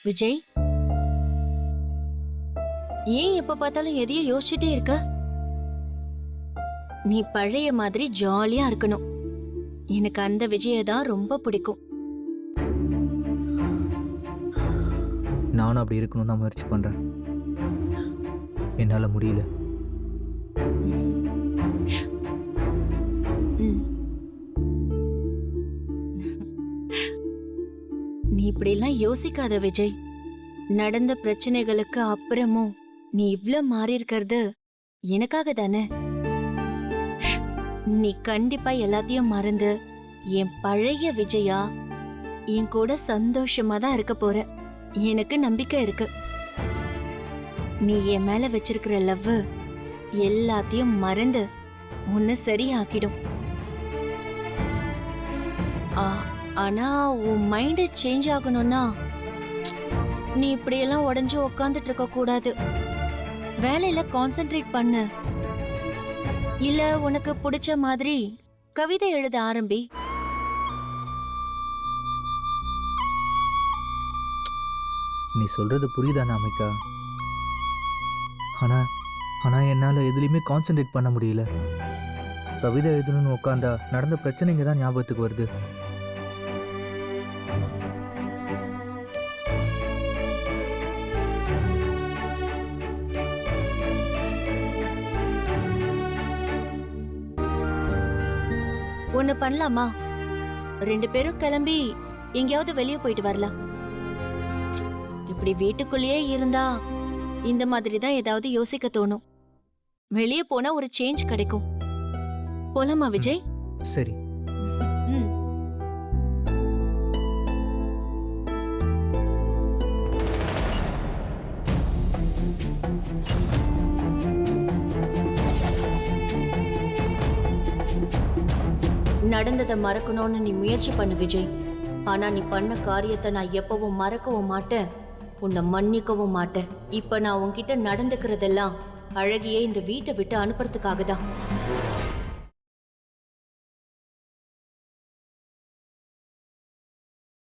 விஜய், ஏன் எப்ப பார்த்தாலும் எதையும் யோசிச்சுட்டே இருக்க? நீ பழைய மாதிரி ஜாலியா இருக்கணும். எனக்கு அந்த விஜய தான் ரொம்ப பிடிக்கும். நானும் அப்படி இருக்கணும் தான் முயற்சி பண்றேன். என்னால முடியல. நீ இப்படிலாம் யோசிக்காத விஜய். நடந்த பிரச்சனைகளுக்கு அப்புறமும் நீ இவ்ளோ மாறி இருக்கிறது எனக்காக தானே. நீ கண்டிப்பா எல்லாத்தையும் மறந்து என் பழைய விஜயா என் கூட சந்தோஷமா தான் இருக்க போற. எனக்கு நம்பிக்கை இருக்கு. நீ என் மேல வச்சிருக்கிற லவ் எல்லாத்தையும் மறந்து உன்னை சரியாக்கிடும். ஆனா உன் மைண்ட் சேஞ்ச் ஆகணும்னா நீ இப்படியெல்லாம் உடஞ்சு உக்காந்துட்டு இருக்க கூடாது. வேலையில கான்சென்ட்ரேட் பண்ணு. இல்ல உனக்கு பிடிச்ச மாதிரி கவிதை எழுத ஆரம்பி. நீ சொல்றது புரியுதா அனாமிகா? ஆனா ஆனா என்னால எதுலையுமே கான்சென்ட்ரேட் பண்ண முடியல. கவிதை எழுதணும்னு உட்காந்தா நடந்த பிரச்சனைங்க தான் ஞாபகத்துக்கு வருது. ஒண்ணு பண்ணலாமா? 2 பேரும் கிளம்பி எங்கேயாவது வெளியே போயிட்டு வரலாம். இப்படி வீட்டுக்குள்ளேயே இருந்தா இந்த மாதிரி தான் ஏதாவது யோசிக்க தோணும். வெளியே போனா ஒரு சேஞ்ச் கிடைக்கும். போலாமா விஜய்? சரி. ம். நடந்ததை மறக்கணும்னு நீ முயற்சி பண்ணு விஜய். ஆனா நீ பண்ண காரியத்தை நான் எப்பவும் மறக்கவும் மாட்டேன், உன்னை மன்னிக்கவும் மாட்டேன். இப்ப நான் உன்கிட்ட நடந்துக்கிறதெல்லாம் அழகியே இந்த வீட்டை விட்டு அனுப்புறதுக்காக தான்.